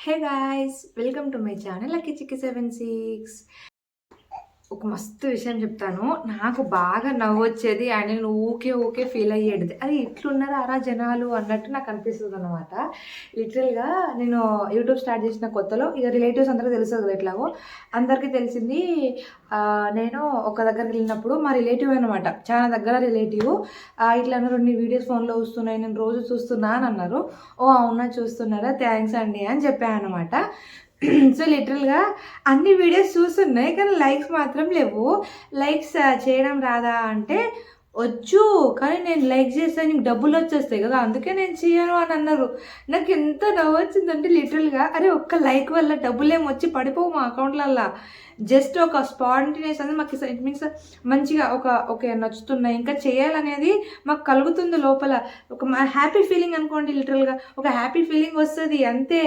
Hey guys, welcome to my channel Lucky Chicky 76. ఒక మస్తు విషయం చెప్తాను. నాకు బాగా నవ్వొచ్చేది అండ్ నేను ఊకే ఫీల్ అయ్యేది. అది ఇట్లున్నారా జనాలు అన్నట్టు నాకు అనిపిస్తదనమాట. లిటరల్‌గా నేను యూట్యూబ్ స్టార్ట్ చేసిన కొత్తలో ఇక రిలేటివ్స్ అందరికి తెలుస్తది కదా ఎట్లాగో. అందరికీ తెలిసింది నేను ఒక దగ్గరికెళ్ళినప్పుడు మా రిలేటివ్ అనమాట. చాలా దగ్గర రిలేటివ్. ఇట్లా అన్నారు, "నీ వీడియోస్ ఫోన్‌లో వస్తున్నాయి. నేను రోజు చూస్తున్నా" అని అన్నారు. "ఓహ్! అవునా చూస్తున్నారా? థ్యాంక్స్ అండి" అని చెప్పా అనమాట. సో లిటరల్‌గా అన్ని వీడియోస్ చూస్తున్నాయి. కానీ లైక్స్ మాత్రం లేవు. లైక్స్ చేయడం రాదా అంటే వచ్చు. కానీ నేను లైక్ చేస్తే నీకు డబ్బులొచ్చేస్తాయి కదా! అందుకే నేను చెయ్యను అని అన్నారు. నాకెంత నవ్వొచ్చిందంటే లిటరల్‌గా అరే! ఒక్క లైక్ వల్ల డబ్బులేమొచ్చి పడిపోవు మా అకౌంట్‌లల్ల. జస్ట్ ఒక స్పాంటేనియస్ అనేది మాకు ఇట్ మీన్స్ మంచిగా ఓకే నచ్చుతున్నాయి. ఇంకా చేయాలనేది మాకు కలుగుతుంది లోపల. ఒక హ్యాపీ ఫీలింగ్ అనుకోండి లిటరల్‌గా. ఒక హ్యాపీ ఫీలింగ్ వస్తది అంతే.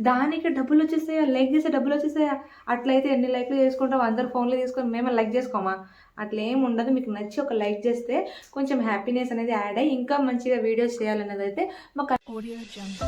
దానికి డబ్బులొచ్చేస్తాయా? లైక్ చేస్తే డబ్బులొచ్చేస్తాయా? అట్లయితే ఎన్ని లైక్‌లు చేసుకుంటాం? అందరు ఫోన్‌లో తీసుకొని మేమేమైనా లైక్ చేసుకోమా? అట్లేం ఉండదు. మీకు నచ్చి ఒక లైక్ చేస్తే కొంచెం హ్యాపీనెస్ అనేది యాడ్ అయ్యి ఇంకా మంచిగా వీడియోస్ చేయాలనేదైతే మాకు ఆడియో జంప్.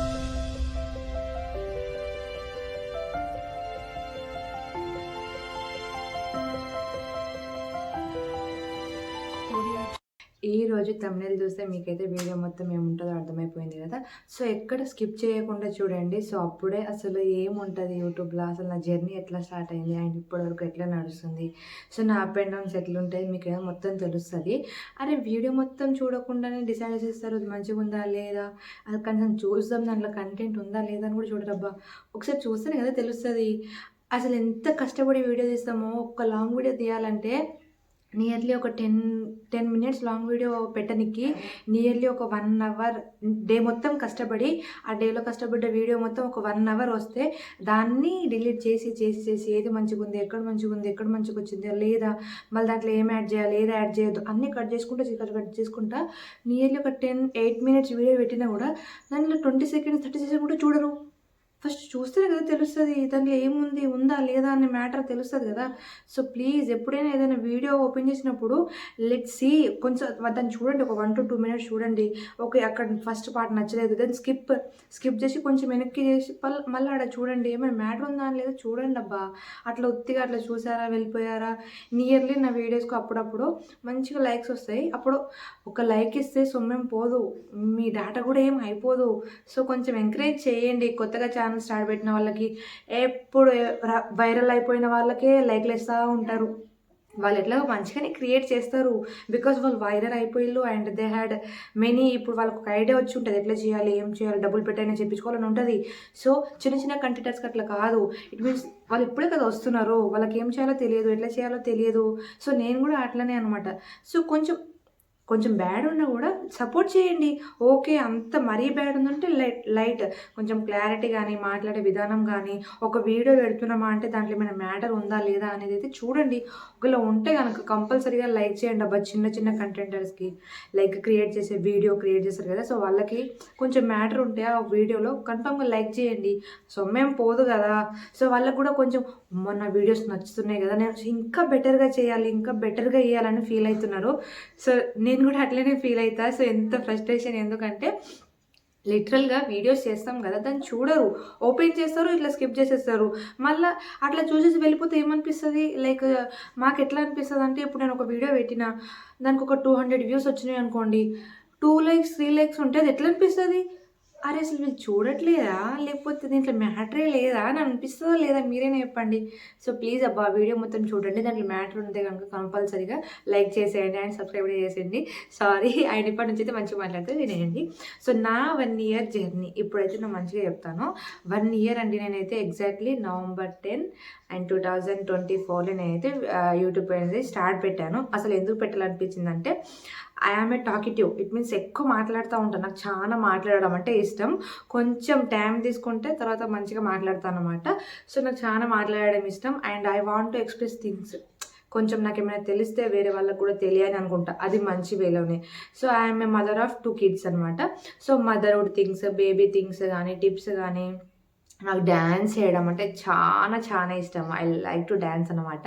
ఈరోజు థంబ్‌నెయిల్ చూస్తే మీకైతే వీడియో మొత్తం ఏముంటదో అర్థమైపోయింది కదా! సో, ఎక్కడ స్కిప్ చేయకుండా చూడండి. సో, అప్పుడే అసలు ఏముంటది యూట్యూబ్‌లో, అసలు నా జర్నీ ఎట్లా స్టార్ట్ అయింది అండ్ ఇప్పటివరకు ఎట్లా నడుస్తుంది. సో, నా అప్ అండ్ డౌన్స్ ఎట్లుంటాయి మీకేమో మొత్తం తెలుస్తది. అరే! వీడియో మొత్తం చూడకుండానే డిసైడ్ చేసేస్తారు అది మంచిగుందా లేదా? అది కనీసం చూద్దాం దాంట్లో కంటెంట్ ఉందా లేదా అని కూడా చూడరబ్బా! ఒకసారి చూస్తేనే కదా తెలుస్తది. అసలు ఎంత కష్టపడి వీడియో తీస్తామో ఒక్క లాంగ్ వీడియో తీయాలంటే నియర్లీ ఒక 10 మినిట్స్ లాంగ్ వీడియో పెట్టనీకి నియర్లీ ఒక 1 అవర్ డే మొత్తం కష్టపడి, ఆ డేలో కష్టపడ్డ వీడియో మొత్తం ఒక 1 అవర్ వస్తే, దాన్ని డిలీట్ చేసి ఏది మంచిగుంది, ఎక్కడ మంచిగొచ్చింది లేదా, మళ్ళీ దాంట్లో ఏం యాడ్ చేయాలి, ఏది యాడ్ చేయొద్దు అన్నీ కట్ చేసుకుంటా నియర్లీ ఒక 8 మినిట్స్ వీడియో పెట్టినా కూడా దాంట్లో 20 సెకండ్స్, 30 సెకండ్స్ కూడా చూడరు. ఫస్ట్ చూస్తేనే కదా తెలుస్తది. దాంట్లో ఏముంది, ఉందా లేదా అనే మ్యాటర్ తెలుస్తది కదా! సో, ప్లీజ్ ఎప్పుడైనా ఏదైనా వీడియో ఓపెన్ చేసినప్పుడు లెట్స్ సీ కొంచెం దాన్ని చూడండి. ఒక 1-2 మినిట్స్ చూడండి. ఓకే. అక్కడ ఫస్ట్ పార్ట్ నచ్చలేదు. దెన్ స్కిప్ చేసి కొంచెం వెనక్కి చేసి మళ్ళీ ఆడ చూడండి. ఏమైనా మ్యాటర్ ఉందా అని లేదా చూడండబ్బా! అట్లా ఉత్తిగా అట్లా చూసారా, వెళ్ళిపోయారా? నియర్లీ నా వీడియోస్‌కి అప్పుడప్పుడు మంచిగా లైక్స్ వస్తాయి. అప్పుడు ఒక లైక్ ఇస్తే సొమ్మేం పోదు. మీ డాటా కూడా ఏం అయిపోదు. సో, కొంచెం ఎంకరేజ్ చేయండి. కొత్తగా ఛానల్ స్టార్ట్ పెట్టిన వాళ్ళకి, ఎప్పుడు వైరల్ అయిపోయిన వాళ్ళకే లైక్‌లేస్తా ఉంటారు. వాళ్ళు ఎట్లాగో మంచిగానే క్రియేట్ చేస్తారు. బికాజ్ వాళ్ళు వైరల్ అయిపోయిల్లు అండ్ దే హ్యాడ్ మెనీ ఇప్పుడు వాళ్ళకి ఒక ఐడియా వచ్చి ఉంటది. ఎట్లా చేయాలి, ఏం చేయాలి, డబ్బులు పెట్టైనా చెప్పించుకోవాలని ఉంటది. సో, చిన్న కంటెంటర్స్‌కి అట్లా కాదు. ఇట్ మీన్స్ వాళ్ళు ఇప్పుడే కదా వస్తున్నారు. వాళ్ళకి ఏం చేయాలో తెలియదు. ఎట్లా చేయాలో తెలియదు. సో, నేను కూడా అట్లనే అనమాట. సో, కొంచెం బ్యాడ్ ఉన్నా కూడా సపోర్ట్ చేయండి. ఓకే. అంత మరీ బ్యాడ్ ఉందంటే లైట్ కొంచెం క్లారిటీ గానీ, మాట్లాడే విధానం గానీ, ఒక వీడియో పెడుతున్నామా అంటే దాంట్లో ఏమైనా మ్యాటర్ ఉందా లేదా అనేదైతే చూడండి. ఒకవేళ ఉంటే గనక కంపల్సరీగా లైక్ చేయండి అబ్బా! చిన్న కంటెంటర్స్‌కి లైక్ వీడియో క్రియేట్ చేస్తారు కదా! సో, వాళ్ళకి కొంచెం మ్యాటర్ ఉంటే ఆ వీడియోలో కన్ఫర్మ్‌గా లైక్ చేయండి. సొమ్మేం పోదు కదా! సో, వాళ్ళకి కూడా కొంచెం అమ్మో! నా వీడియోస్ నచ్చుతున్నాయి కదా! నేను ఇంకా బెటర్‌గా చేయాలి, ఇంకా బెటర్‌గా ఇయ్యాలని ఫీల్ అయితున్నారు. సో, నేను కూడా అట్లనే ఫీల్ అయితా. సో, ఎంత ఫ్రస్ట్రేషన్ ఎందుకంటే లిటరల్‌గా వీడియోస్ చేస్తాం గదా! దాన్ని చూడరు. ఓపెన్ చేస్తారు, ఇట్లా స్కిప్ చేసేస్తారు. మళ్ళా అట్లా చూసేసి వెళ్ళిపోతే ఏమనిపిస్తది? లైక్ మాకెట్లా అనిపిస్తదంటే ఇప్పుడు నేను ఒక వీడియో పెట్టినా, దానికొక 200 వ్యూస్ వచ్చినాయనుకోండి. 2 లైక్స్, 3 లైక్స్ ఉంటే అది ఎట్లా అనిపిస్తది? అరే! అసలు వీళ్ళు చూడట్లేదా? లేకపోతే దీంట్లో మ్యాటరే లేదా అని అనిపిస్తదా లేదా? మీరైనా చెప్పండి. సో, ప్లీజ్ అబ్బా! వీడియో మొత్తం చూడండి. దాంట్లో మ్యాటర్ ఉంటే గనుక కంపల్సరీగా లైక్ చేసేయండి అండ్ సబ్స్క్రైబ్ కూడా చేసేయండి. సారీ అండ్ ఇప్పటి నుంచి అయితే మంచిగా మాట్లాడితే వినేయండి. సో, నా 1 ఇయర్ జర్నీ ఇప్పుడైతే నేను మంచిగా చెప్తాను. 1 ఇయర్ అండి నేనైతే ఎగ్జాక్ట్‌లీ నవంబర్ 10 అండ్ 2024లో నేనైతే యూట్యూబ్ అనేది స్టార్ట్ పెట్టాను. అసలు ఎందుకు పెట్టాలనిపించిందంటే I am a talkative. It means ఎక్కువ మాట్లాడుతూ ఉంటాను. నాకు చాలా మాట్లాడడం అంటే ఇష్టం. కొంచెం టైం తీసుకుంటే తర్వాత మంచిగా మాట్లాడతాననమాట. సో, నాకు చాలా మాట్లాడడం ఇష్టం and I want to express things. కొంచెం నాకేమైనా తెలిస్తే వేరే వాళ్ళకి కూడా తెలియాలి అనుకుంటా. అది మంచి వేలోనే. So, I am a mother of 2 kids అనమాట. So, motherhood things, baby things గానీ, టిప్స్ గానీ, నాకు డాన్స్ చేయడం అంటే చాలా ఇష్టం. ఐ లైక్ టు డాన్స్ అనమాట.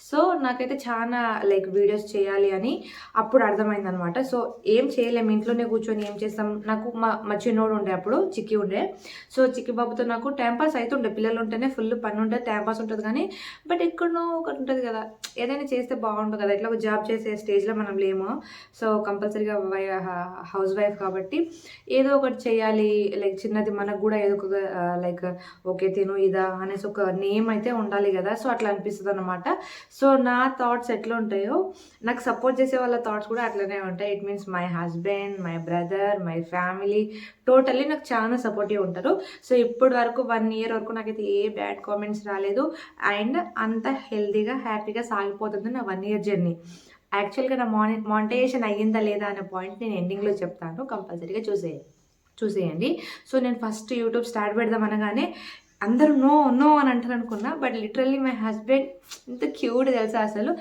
సో నాకైతే చాలా లైక్ వీడియోస్ చేయాలి అని అప్పుడు అర్థమైందనమాట. సో ఏం చేయలేము, ఇంట్లోనే కూర్చొని ఏం చేస్తాం. నాకు మా చిన్నోడు ఉండే, అప్పుడు చిక్కి ఉండే. సో చిక్కి బాబుతో నాకు టైంపాస్ అవుతుండే, పిల్లలు ఉంటేనే ఫుల్ పని ఉంటుంది, టైంపాస్ ఉంటుంది. కానీ బట్ ఎక్కడనో ఒకటి ఉంటుంది కదా, ఏదైనా చేస్తే బాగుంటుంది కదా. ఇట్లా ఒక జాబ్ చేసే స్టేజ్లో మనం లేము. సో కంపల్సరీగా హౌస్ వైఫ్ కాబట్టి ఏదో ఒకటి చేయాలి, లైక్ చిన్నది మనకు కూడా ఏదో ఒక లైక్ ఓకే తిను ఇదా అనేసి ఒక నేమ్ అయితే ఉండాలి కదా. సో అట్లా అనిపిస్తుంది అనమాట. సో నా థాట్స్ ఎట్లా ఉంటాయో నాకు సపోర్ట్ చేసే వాళ్ళ థాట్స్ కూడా అట్లనే ఉంటాయి. It means my husband, my brother, my family totally నాకు చాలా సపోర్టివ్ ఉంటారు. సో ఇప్పటి వరకు 1 year వరకు నాకైతే ఏ బ్యాడ్ కామెంట్స్ రాలేదు. అండ్ అంత హెల్తీగా హ్యాపీగా సాగిపోతుంది నా 1 year జర్నీ. యాక్చువల్గా నా మానిటైజేషన్ అయ్యిందా లేదా అనే పాయింట్ నేను ఎండింగ్లో చెప్తాను, కంపల్సరీగా చూసేయండి. సో నేను ఫస్ట్ యూట్యూబ్ స్టార్ట్ పెడదాం అనగానే అందరూ నో నో అని అంటారు అనుకున్నా. బట్ లిటరల్లీ మై హస్బెండ్ ఎంత క్యూట్ తెలుసా అసలు.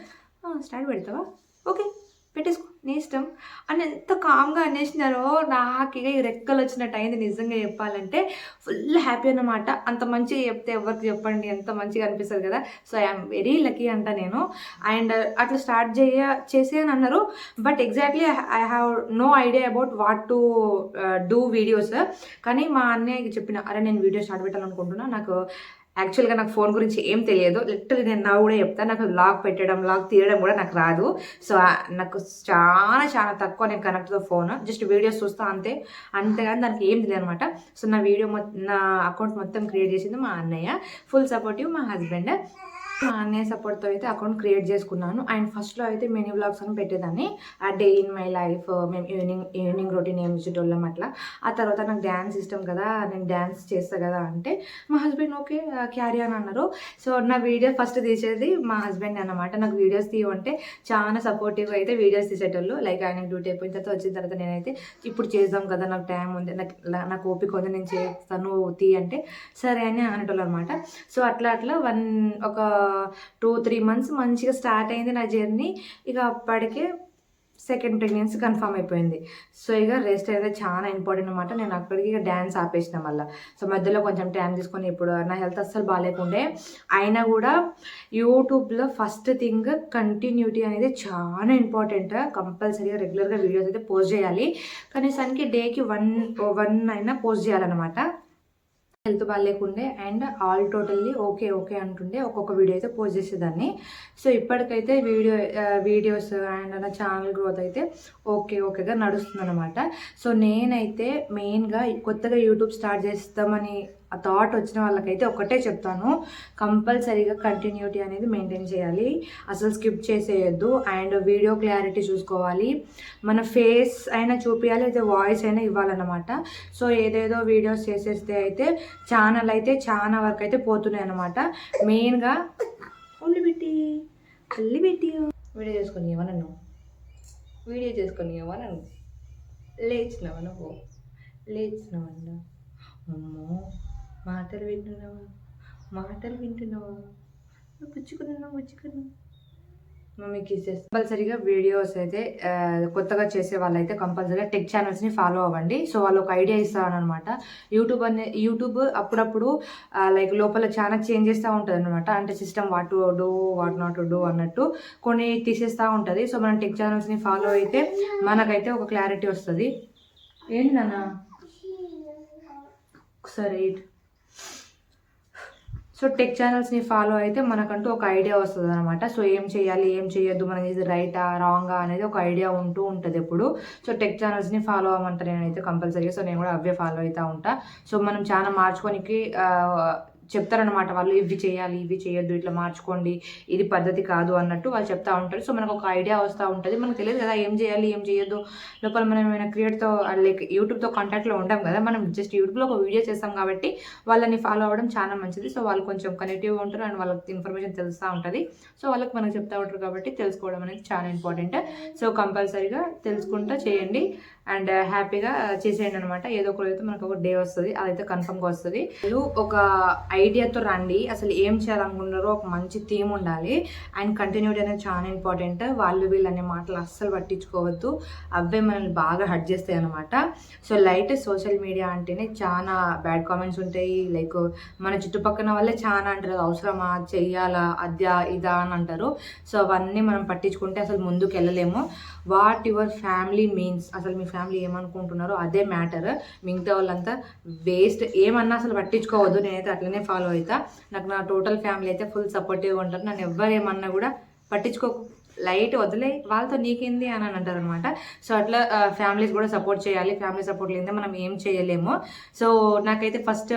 స్టార్ట్ పెడతావా, ఓకే పెట్టేసుకో నీ ఇష్టం అని ఎంత కామ్గా అనేసినారో. నాకు ఇక ఈ రెక్కలు వచ్చినట్టు అయింది నిజంగా చెప్పాలంటే. ఫుల్ హ్యాపీ అన్నమాట. అంత మంచిగా చెప్తే ఎవరికి చెప్పండి, ఎంత మంచిగా అనిపిస్తుంది కదా. సో ఐఎమ్ వెరీ లక్కీ అంట నేను. అండ్ అట్లా స్టార్ట్ చేసే అని అన్నారు. But exactly I have no idea about what to do videos. కానీ మా అన్నయ్యకి చెప్పిన, అరే నేను వీడియో స్టార్ట్ పెట్టాలనుకుంటున్నా, నాకు యాక్చువల్గా నాకు ఫోన్ గురించి ఏం తెలియదు, లిటరల్లీ నేను నా కూడా చెప్తాను, నాకు లాగ్ పెట్టడం లాగ్ తీయడం కూడా నాకు రాదు. సో నాకు చాలా తక్కువ నేను కనెక్ట్ తో ఫోన్, జస్ట్ వీడియోస్ చూస్తా అంతేగాని దానికి ఏం తెలియదు అనమాట. సో నా అకౌంట్ మొత్తం క్రియేట్ చేసింది మా అన్నయ్య, ఫుల్ సపోర్టివ్ మా హస్బెండ్. మా అన్నయ్య సపోర్ట్తో అయితే అకౌంట్ క్రియేట్ చేసుకున్నాను. అండ్ ఫస్ట్లో అయితే మినీ వ్లాగ్స్ అని పెట్టేదాన్ని, ఆ డే ఇన్ మై లైఫ్, మేము ఈవినింగ్ రొటీన్ ఏం చేసేటోళ్ళం అట్లా. ఆ తర్వాత నాకు డ్యాన్స్ ఇష్టం కదా, నేను డ్యాన్స్ చేస్తా కదా అంటే మా హస్బెండ్ ఓకే క్యారీ అని అన్నారు. సో నా వీడియో ఫస్ట్ తీసేది మా హస్బెండ్ అన్నమాట. నాకు వీడియోస్ తీయమంటే చాలా సపోర్టివ్గా అయితే వీడియోస్ తీసేటోళ్ళు. లైక్ ఆయన డ్యూటీ అయిపోయిన తర్వాత వచ్చిన తర్వాత నేనైతే ఇప్పుడు చేద్దాం కదా, నాకు టైం ఉంది, నాకు ఓపిక ఉంది, నేను చేస్తాను తీ అంటే సరే అని అనేటోళ్ళు అనమాట. సో అట్లా ఒక 2-3 months మంచిగా స్టార్ట్ అయింది నా జర్నీ. ఇక అప్పటికే సెకండ్ ప్రెగ్నెన్సీ కన్ఫర్మ్ అయిపోయింది. సో ఇక రెస్ట్ అయితే చాలా ఇంపార్టెంట్ అనమాట. నేను అక్కడికి ఇక డ్యాన్స్ ఆపేసిన మళ్ళీ. సో మధ్యలో కొంచెం టైం తీసుకొని, ఇప్పుడు నా హెల్త్ అస్సలు బాగాలేకుండే అయినా కూడా యూట్యూబ్లో ఫస్ట్ థింగ్ కంటిన్యూటీ అనేది చాలా ఇంపార్టెంట్. కంపల్సరీగా రెగ్యులర్గా వీడియోస్ అయితే పోస్ట్ చేయాలి. కనీసానికి డేకి 1 అయినా పోస్ట్ చేయాలన్నమాట. హెల్త్ బాగాలేకుండే అండ్ ఆల్ టోటల్లీ ఓకే అంటుండే ఒక్కొక్క వీడియో అయితే పోస్ట్ చేసేదాన్ని. సో ఇప్పటికైతే వీడియోస్ అండ్ నా ఛానల్ గ్రోత్ అయితే ఓకేగా నడుస్తుంది అనమాట. సో నేనైతే మెయిన్గా కొత్తగా యూట్యూబ్ స్టార్ట్ చేస్తామని ఆ థాట్ వచ్చిన వాళ్ళకైతే ఒకటే చెప్తాను, కంపల్సరీగా కంటిన్యూటీ అనేది మెయింటైన్ చేయాలి, అసలు స్కిప్ చేసేయద్దు. అండ్ వీడియో క్లారిటీ చూసుకోవాలి, మన ఫేస్ అయినా చూపించాలి, అయితే వాయిస్ అయినా ఇవ్వాలన్నమాట. సో ఏదేదో వీడియోస్ చేసేస్తే అయితే ఛానల్ అయితే చాలా వరకు అయితే పోతున్నాయి అన్నమాట. మెయిన్గా ఉల్లి పెట్టి వీడియో చేసుకొని నన్ను లేచినావా అమ్మో మాటలు వింటున్నావా పుచ్చుకున్నా మమ్మీకి కంపల్సరీగా వీడియోస్ అయితే కొత్తగా చేసే వాళ్ళైతే కంపల్సరీగా టెక్ ఛానల్స్ని ఫాలో అవ్వండి. సో వాళ్ళు ఒక ఐడియా ఇస్తారనమాట. యూట్యూబ్ అప్పుడప్పుడు లైక్ లోపల చాలా చేంజ్ చేస్తూ ఉంటుంది అనమాట. అంటే system what to do what not to do అన్నట్టు కొన్ని తీసేస్తూ ఉంటుంది. సో మనం టెక్ ఛానల్స్ని ఫాలో అయితే మనకైతే ఒక క్లారిటీ వస్తుంది. ఏంటి నాన్న ఒకసారి సో టెక్ ఛానల్స్ని ఫాలో అయితే మనకంటూ ఒక ఐడియా వస్తుంది అనమాట. సో ఏం చేయాలి ఏం చేయొద్దు, మనకి ఇది రైటా రాంగా అనేది ఒక ఐడియా ఉంటుంది ఎప్పుడు. సో టెక్ ఛానల్స్ని ఫాలో అవ్వమంటారు నేనైతే కంపల్సరీగా. సో నేను కూడా అవే ఫాలో అవుతూ ఉంటా. సో మనం చాలా మార్చుకోనికి చెప్తారనమాట వాళ్ళు, ఇవి చేయాలి ఇవి చేయొద్దు, ఇట్లా మార్చుకోండి, ఇది పద్ధతి కాదు అన్నట్టు వాళ్ళు చెప్తా ఉంటారు. సో మనకు ఒక ఐడియా వస్తూ ఉంటుంది. మనకు తెలియదు కదా ఏం చేయాలి ఏం చేయొద్దు. లోపల మనం ఏమైనా క్రియేట్తో లైక్ యూట్యూబ్తో కాంటాక్ట్లో ఉంటాం కదా, మనం జస్ట్ యూట్యూబ్లో ఒక వీడియో చేస్తాం కాబట్టి వాళ్ళని ఫాలో అవ్వడం చాలా మంచిది. సో వాళ్ళు కొంచెం కనెక్టివ్గా ఉంటారు అండ్ వాళ్ళకి ఇన్ఫర్మేషన్ తెలుస్తూ ఉంటుంది. సో వాళ్ళకి మనకు చెప్తా ఉంటారు కాబట్టి తెలుసుకోవడం అనేది చాలా ఇంపార్టెంట్. సో కంపల్సరీగా తెలుసుకుంటూ చేయండి అండ్ హ్యాపీగా చేసేయండి అనమాట. ఏదో ఒక రోజు మనకు ఒక డే వస్తుంది, అదైతే కన్ఫర్మ్గా వస్తుంది. ఒక ఐడియాతో రండి. అసలు ఏం చేయాలనుకుంటున్నారో ఒక మంచి థీమ్ ఉండాలి. అండ్ కంటిన్యూటీ అనేది చాలా ఇంపార్టెంట్. వాళ్ళు వీళ్ళు అనే మాటలు అస్సలు పట్టించుకోవద్దు. అవే మనల్ని బాగా హర్ట్ చేస్తాయి అనమాట. సో లైట్ సోషల్ మీడియా అంటేనే చాలా బ్యాడ్ కామెంట్స్ ఉంటాయి. లైక్ మన చుట్టుపక్కల వాళ్ళే చాలా అంటారు, అవసరమా, చెయ్యాలా, అద్యా ఇదా అని అంటారు. సో అవన్నీ మనం పట్టించుకుంటే అసలు ముందుకు వెళ్ళలేము. వాట్ యువర్ ఫ్యామిలీ మీన్స్, అసలు మీ ఫ్యామిలీ ఏమనుకుంటున్నారో అదే మ్యాటర్. మిగతా వాళ్ళంతా వేస్ట్. ఏమన్నా అసలు పట్టించుకోవద్దు. నేనైతే అట్లనే ఫాలో అవుతా. నాకు నా టోటల్ ఫ్యామిలీ అయితే ఫుల్ సపోర్టివ్గా ఉంటారు. నన్ను ఎవరేమన్నా కూడా పట్టించుకో, లైట్ వదిలే, వాళ్ళతో నీకేంది అని అంటారు అనమాట. సో అట్లా ఫ్యామిలీస్ కూడా సపోర్ట్ చేయాలి. ఫ్యామిలీ సపోర్ట్ లేదే మనం ఏం చేయలేము. సో నాకైతే ఫస్ట్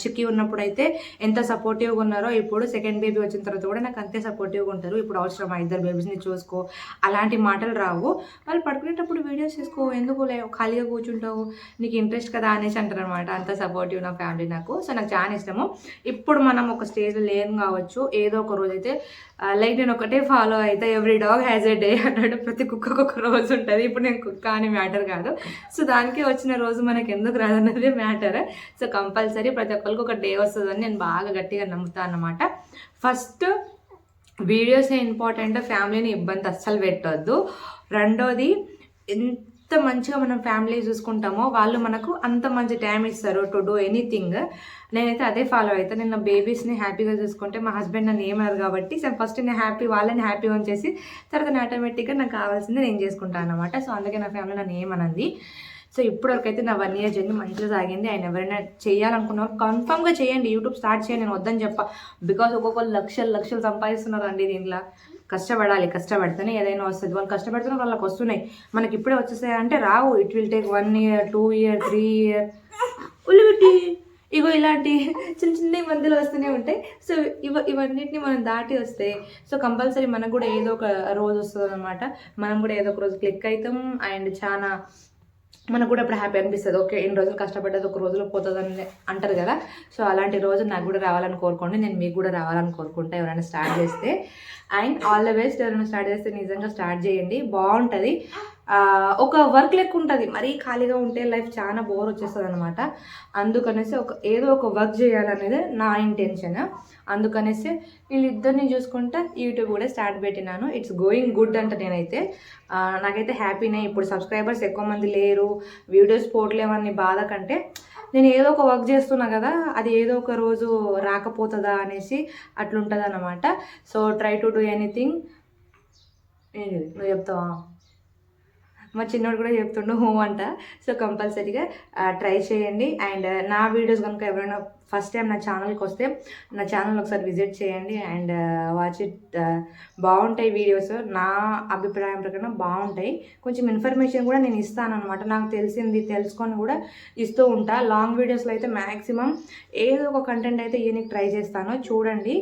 చిక్కి ఉన్నప్పుడు అయితే ఎంత సపోర్టివ్గా ఉన్నారో, ఇప్పుడు సెకండ్ బేబీ వచ్చిన తర్వాత కూడా నాకు అంతే సపోర్టివ్గా ఉంటారు. ఇప్పుడు అవసరమా, 2 బేబీస్ని చూసుకో, అలాంటి మాటలు రావు. వాళ్ళు పడుకునేటప్పుడు వీడియోస్ చేసుకో, ఎందుకు ఖాళీగా కూర్చుంటావు, నీకు ఇంట్రెస్ట్ కదా అనేసి అంటారు అనమాట. అంత సపోర్టివ్ నా ఫ్యామిలీ నాకు. సో నాకు చాలా ఇష్టము. ఇప్పుడు మనం ఒక స్టేజ్లో లేని కావచ్చు, ఏదో ఒక రోజు అయితే లైక్ నేను ఒకటే ఫాలో అయితే, every dog has a day అన్నాడు. ప్రతి కుక్కకు ఒక రోజు ఉంటుంది. ఇప్పుడు నేను కుక్క అని మ్యాటర్ కాదు. సో దానికి వచ్చిన రోజు మనకి ఎందుకు రాదన్నది మ్యాటర్. సో కంపల్సరీ ప్రతి ఒక్కరికి ఒక డే వస్తుందని నేను బాగా గట్టిగా నమ్ముతాను అన్నమాట. ఫస్ట్ వీడియోసే ఇంపార్టెంట్. ఫ్యామిలీని ఇబ్బంది అస్సలు పెట్టొద్దు. రెండోది, ఎంత మంచిగా మనం ఫ్యామిలీ చూసుకుంటామో వాళ్ళు మనకు అంత మంచి టైం ఇస్తారు టు డూ ఎనీథింగ్. నేనైతే అదే ఫాలో అవుతాను. నేను నా బేబీస్ని హ్యాపీగా చూసుకుంటే మా హస్బెండ్ నన్ను ఏమన్నారు కాబట్టి సో ఫస్ట్ నేను వాళ్ళని హ్యాపీగా ఉంచేసి తర్వాత నేను ఆటోమేటిక్గా నాకు కావాల్సింది నేను చేసుకుంటాను అనమాట. సో అందుకే నా ఫ్యామిలీ నన్ను ఏమనంది. సో ఇప్పటివరకు అయితే నా 1 ఇయర్ జర్నీ మంచిగా సాగింది. ఆయన ఎవరైనా చేయాలనుకున్నారు కన్ఫర్మ్గా చేయండి. యూట్యూబ్ స్టార్ట్ చేయండి, నేను వద్దని చెప్పా. బికాజ్ ఒక్కొక్కరు లక్షలు సంపాదిస్తున్నారు అండి దీంట్లో. కష్టపడాలి, కష్టపడితేనే ఏదైనా వస్తుంది. వాళ్ళు కష్టపడుతున్న వాళ్ళకి వస్తున్నాయి. మనకి ఇప్పుడే వచ్చేస్తాయి అంటే రావు. It will take 1 year, 2 year, 3 year. ఉల్లిపెట్టి ఇగో ఇలాంటి చిన్న మందులు వస్తూనే ఉంటాయి. సో ఇవన్నిటిని మనం దాటి వస్తే సో కంపల్సరీ మనకు కూడా ఏదో ఒక రోజు వస్తుంది అనమాట. మనం కూడా ఏదో ఒక రోజు క్లిక్ అవుతాం. అండ్ చాలా మనకు కూడా ఇప్పుడు హ్యాపీ అనిపిస్తుంది. ఓకే, 2 రోజులు కష్టపడ్డది ఒక రోజులో పోతుందని అంటారు కదా. సో అలాంటి రోజు నాకు కూడా రావాలని కోరుకోండి. నేను మీకు కూడా రావాలని కోరుకుంటా ఎవరైనా స్టార్ట్ చేస్తే. And all the best. ఎవరైనా స్టార్ట్ చేస్తే నిజంగా స్టార్ట్ చేయండి, బాగుంటుంది. ఒక వర్క్ లెక్క ఉంటుంది. మరీ ఖాళీగా ఉంటే లైఫ్ చాలా బోర్ వచ్చేస్తుంది అనమాట. అందుకనేసి ఏదో ఒక వర్క్ చేయాలనేది నా ఇంటెన్షన్. అందుకనేసి వీళ్ళిద్దరిని చూసుకుంటా యూట్యూబ్ కూడా స్టార్ట్ పెట్టినాను. ఇట్స్ గోయింగ్ గుడ్ అంట. నేనైతే నాకైతే హ్యాపీనే. ఇప్పుడు సబ్స్క్రైబర్స్ ఎక్కువ మంది లేరు, వీడియోస్ పోవట్లేమని బాధ కంటే నేను ఏదో ఒక వర్క్ చేస్తున్నా కదా, అది ఏదో ఒక రోజు రాకపోతుందా అనేసి అట్లుంటుంది అన్నమాట. So try to do anything. ఏంటి నువ్వు చెప్తావా? మా చిన్నోడు కూడా చెప్తుండు హూ అంట. సో కంపల్సరీగా ట్రై చేయండి. అండ్ నా వీడియోస్ కనుక ఎవరైనా ఫస్ట్ టైం నా ఛానల్కి వస్తే నా ఛానల్ ఒకసారి విజిట్ చేయండి అండ్ వాచ్ ఇట్. బాగుంటాయి వీడియోస్. నా అభిప్రాయం ప్రకారం బాగుంటాయి. కొంచెం ఇన్ఫర్మేషన్ కూడా నేను ఇస్తాను అనమాట. నాకు తెలిసింది తెలుసుకొని కూడా ఇస్తూ ఉంటా. లాంగ్ వీడియోస్లో అయితే మ్యాక్సిమం ఏదో ఒక కంటెంట్ అయితే ఇయనికి ట్రై చేస్తాను. చూడండి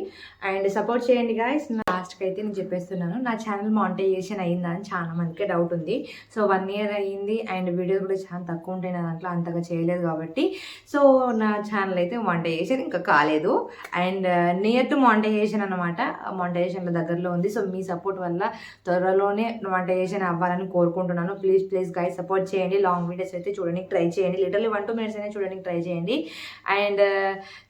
అండ్ సపోర్ట్ చేయండి గాయస్. లాస్ట్కి అయితే నేను చెప్పేస్తున్నాను, నా ఛానల్ మానిటైజేషన్ అయిందా అని చాలా మందికి డౌట్ ఉంది. సో 1 ఇయర్ అయ్యింది అండ్ వీడియోస్ కూడా చాలా తక్కువ ఉంటాయి నా దాంట్లో, అంతగా చేయలేదు కాబట్టి. సో నా ఛానల్ అయితే మానిటైజేషన్ ఇంకా కాలేదు అండ్ నియర్ టు మానిటైజేషన్ అనమాట. మానిటైజేషన్లో దగ్గరలో ఉంది. సో మీ సపోర్ట్ వల్ల త్వరలోనే మానిటైజేషన్ అవ్వాలని కోరుకుంటున్నాను. ప్లీజ్ గైస్ సపోర్ట్ చేయండి. లాంగ్ వీడియోస్ అయితే చూడడానికి ట్రై చేయండి. లిటరల్లీ 1-2 minutes అయినా చూడడానికి ట్రై చేయండి. And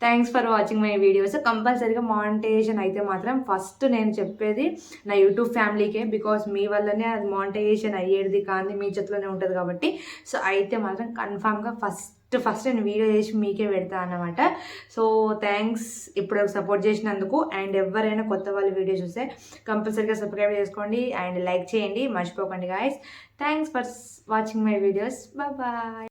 thanks for watching my videos. కంపల్సరీగా మానిటైజేషన్ అయితే మాత్రం ఫస్ట్ నేను చెప్పేది నా యూట్యూబ్ ఫ్యామిలీకే. బికాస్ మీ వల్లనే అది మానిటైజేషన్ అయ్యేది, కానీ మీ చేతిలోనే ఉంటుంది కాబట్టి. సో అయితే మాత్రం కన్ఫామ్గా ఫస్ట్ నేను వీడియో చేసి మీకే పెడతా అన్నమాట. సో థ్యాంక్స్ ఇప్పుడు సపోర్ట్ చేసినందుకు. అండ్ ఎవరైనా కొత్త వాళ్ళు వీడియో చూస్తే కంపల్సరీగా సబ్స్క్రైబ్ చేసుకోండి అండ్ లైక్ చేయండి, మర్చిపోకండి guys. Thanks for watching my videos. Bye.